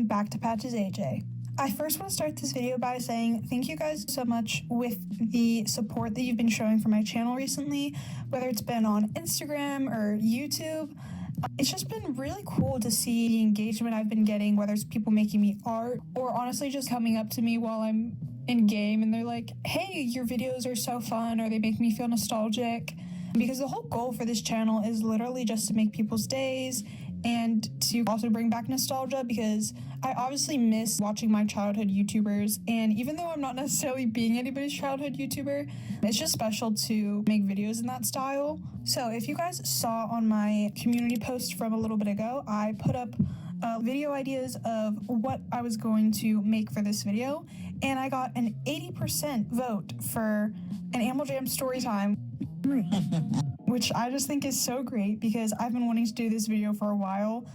back to Patches AJ. I first want to start this video by saying thank you guys so much with the support that you've been showing for my channel recently, whether it's been on Instagram or YouTube. It's just been really cool to see the engagement I've been getting, whether it's people making me art or honestly just coming up to me while I'm in game and they're like, hey, your videos are so fun, or they make me feel nostalgic. Because the whole goal for this channel is literally just to make people's days and to also bring back nostalgia, because I obviously miss watching my childhood YouTubers, and even though I'm not necessarily being anybody's childhood YouTuber, it's just special to make videos in that style. So if you guys saw on my community post from a little bit ago, I put up video ideas of what I was going to make for this video, and I got an 80% vote for an Animal Jam Storytime, which I just think is so great because I've been wanting to do this video for a while.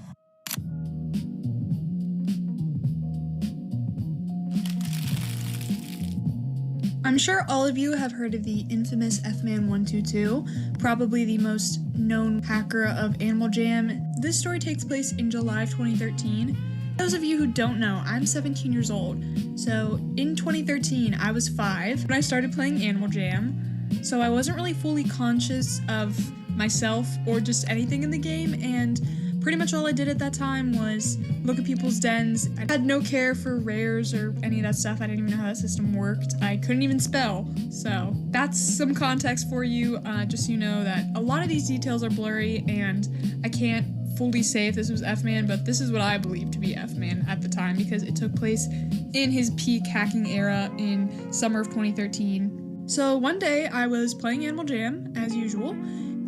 I'm sure all of you have heard of the infamous Fman122, probably the most known hacker of Animal Jam. This story takes place in July of 2013. Those of you who don't know, I'm 17 years old. So in 2013, I was 5 when I started playing Animal Jam. So I wasn't really fully conscious of myself or just anything in the game, and pretty much all I did at that time was look at people's dens. I had no care for rares or any of that stuff. I didn't even know how that system worked. I couldn't even spell. So that's some context for you, just so you know that a lot of these details are blurry and I can't fully say if this was F-Man, but this is what I believe to be F-Man at the time because it took place in his peak hacking era in summer of 2013. So one day I was playing Animal Jam as usual,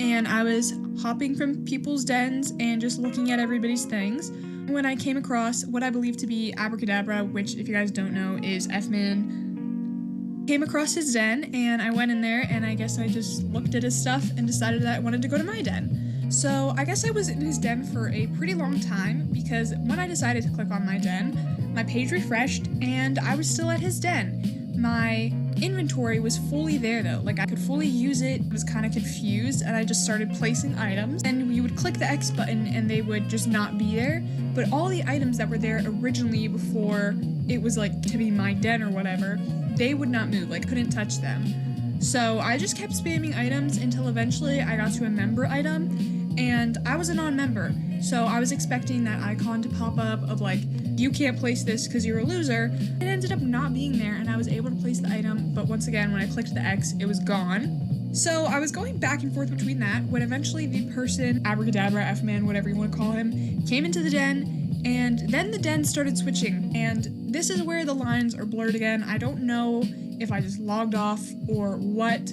and I was hopping from people's dens and just looking at everybody's things when I came across what I believe to be Abracadabra, which if you guys don't know is F-Man. Came across his den and I went in there and I guess I just looked at his stuff and decided that I wanted to go to my den. So I guess I was in his den for a pretty long time because when I decided to click on my den, my page refreshed and I was still at his den. My inventory was fully there though, like I could fully use it. I was kind of confused and I just started placing items, and you would click the X button and they would just not be there, but all the items that were there originally before it was like to be my den or whatever, they would not move, like couldn't touch them. So I just kept spamming items until eventually I got to a member item, and I was a non-member, so I was expecting that icon to pop up of like, you can't place this because you're a loser. It ended up not being there and I was able to place the item, but once again, when I clicked the X, it was gone. So I was going back and forth between that when eventually the person, Abracadabra, F-Man, whatever you want to call him, came into the den, and then the den started switching, and this is where the lines are blurred again. I don't know if I just logged off or what.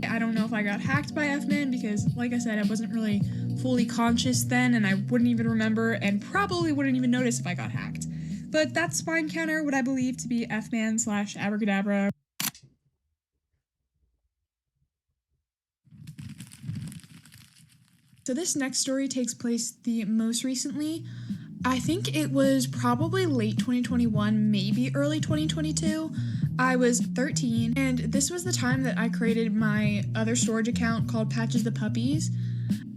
I don't know if I got hacked by F-Man because, like I said, I wasn't really fully conscious then and I wouldn't even remember and probably wouldn't even notice if I got hacked. But that's my encounter, what I believe to be F-Man / Abracadabra. So this next story takes place the most recently. I think it was probably late 2021, maybe early 2022. I was 13, and this was the time that I created my other storage account called Patches the Puppies.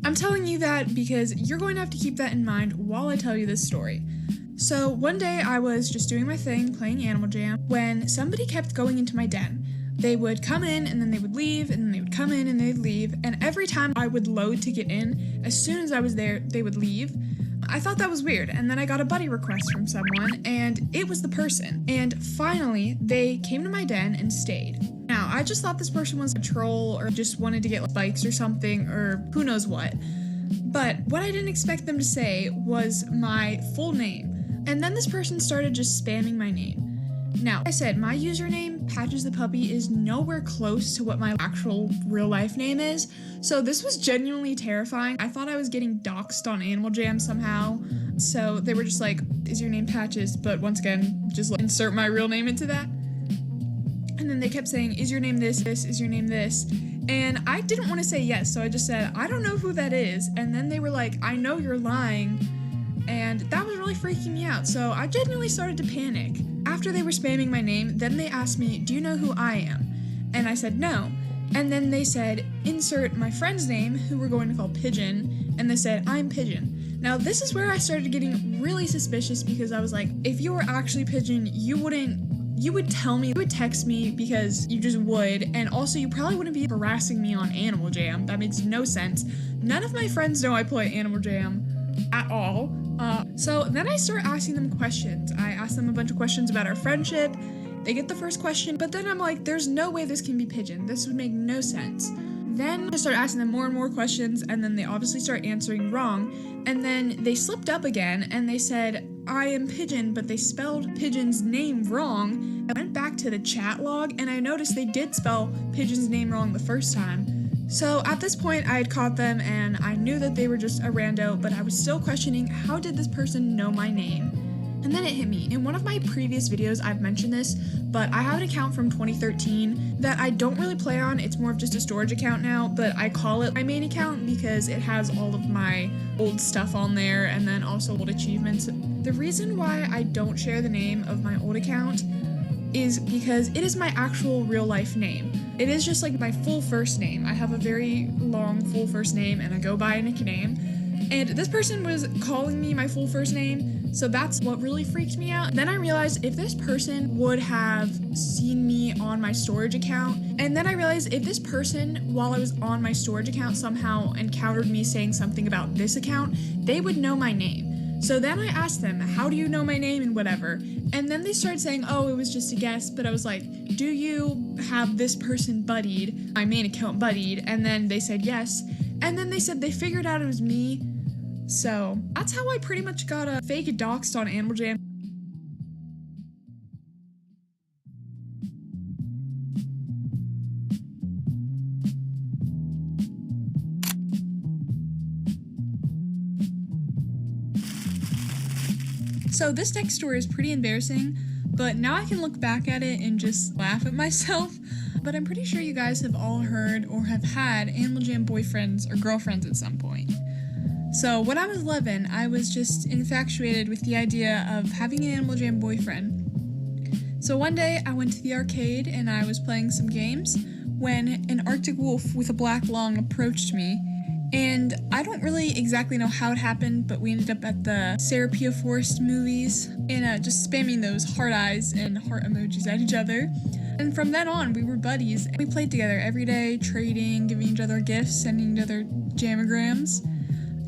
I'm telling you that because you're going to have to keep that in mind while I tell you this story. So one day I was just doing my thing, playing Animal Jam, when somebody kept going into my den. They would come in and then they would leave, and then they would come in and they'd leave, and every time I would load to get in, as soon as I was there, they would leave. I thought that was weird, and then I got a buddy request from someone, and it was the person. And finally, they came to my den and stayed. Now, I just thought this person was a troll or just wanted to get like, bikes or something, or who knows what. But what I didn't expect them to say was my full name. And then this person started just spamming my name. Now, like I said, my username, Patches the Puppy, is nowhere close to what my actual real life name is, so this was genuinely terrifying. I thought I was getting doxxed on Animal Jam somehow, so they were just like, is your name Patches? But once again, just like, insert my real name into that. And then they kept saying, is your name this, is your name this? And I didn't want to say yes, so I just said, I don't know who that is. And then they were like, I know you're lying. And that was really freaking me out, so I genuinely started to panic. After they were spamming my name, then they asked me, do you know who I am? And I said no. And then they said, insert my friend's name, who we're going to call Pigeon, and they said, I'm Pigeon. Now this is where I started getting really suspicious because I was like, if you were actually pigeon, you would tell me, you would text me because you just would, and also you probably wouldn't be harassing me on Animal Jam. That makes no sense. None of my friends know I play Animal Jam at all. So then I start asking them questions. I ask them a bunch of questions about our friendship. They get the first question, but then I'm like, there's no way this can be pigeon. This would make no sense. Then I start asking them more and more questions, and then they obviously start answering wrong. And then they slipped up again, and they said, I am pigeon, but they spelled pigeon's name wrong. I went back to the chat log, and I noticed they did spell pigeon's name wrong the first time. So at this point, I had caught them, and I knew that they were just a rando, but I was still questioning, how did this person know my name? And then it hit me. In one of my previous videos, I've mentioned this, but I have an account from 2013 that I don't really play on. It's more of just a storage account now, but I call it my main account because it has all of my old stuff on there and then also old achievements. The reason why I don't share the name of my old account is because it is my actual real life name. It is just like my full first name. I have a very long full first name and I go by a nickname. And this person was calling me my full first name, so that's what really freaked me out. Then I realized if this person would have seen me on my storage account, and then I realized if this person, while I was on my storage account, somehow encountered me saying something about this account, they would know my name. So then I asked them, how do you know my name and whatever? And then they started saying, oh, it was just a guess, but I was like, do you have this person buddied, my main account buddied? And then they said yes. And then they said they figured out it was me. So that's how I pretty much got a fake doxed on Animal Jam. So this next story is pretty embarrassing, but now I can look back at it and just laugh at myself. But I'm pretty sure you guys have all heard or have had Animal Jam boyfriends or girlfriends at some point. So when I was 11, I was just infatuated with the idea of having an Animal Jam boyfriend. So one day I went to the arcade and I was playing some games when an Arctic wolf with a black lung approached me. And I don't really exactly know how it happened, but we ended up at the Serapia Forest movies and just spamming those heart eyes and heart emojis at each other. And from then on, we were buddies. We played together every day, trading, giving each other gifts, sending each other jamograms.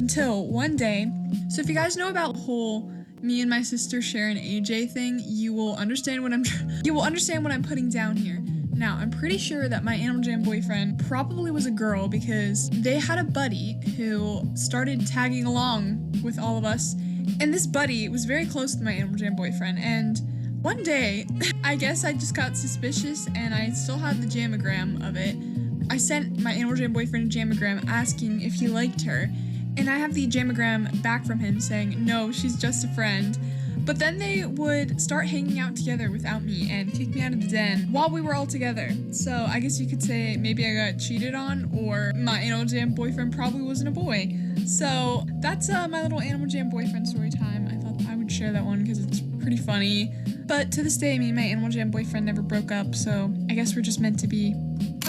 Until one day, so if you guys know about the whole me and my sister share an AJ thing, you will understand what I'm putting down here. Now, I'm pretty sure that my Animal Jam boyfriend probably was a girl because they had a buddy who started tagging along with all of us, and this buddy was very close to my Animal Jam boyfriend, and one day, I guess I just got suspicious and I still have the jamagram of it. I sent my Animal Jam boyfriend a jamagram asking if he liked her, and I have the jamagram back from him saying, no, she's just a friend. But then they would start hanging out together without me and kick me out of the den while we were all together. So I guess you could say maybe I got cheated on, or my Animal Jam boyfriend probably wasn't a boy. So that's my little Animal Jam boyfriend story time. I thought I would share that one because it's pretty funny. But to this day, me and my Animal Jam boyfriend never broke up, so I guess we're just meant to be.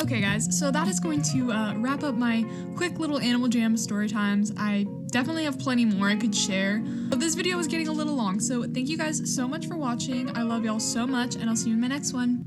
Okay guys, so that is going to wrap up my quick little Animal Jam story times. I definitely have plenty more I could share, but this video was getting a little long, so thank you guys so much for watching. I love y'all so much, and I'll see you in my next one.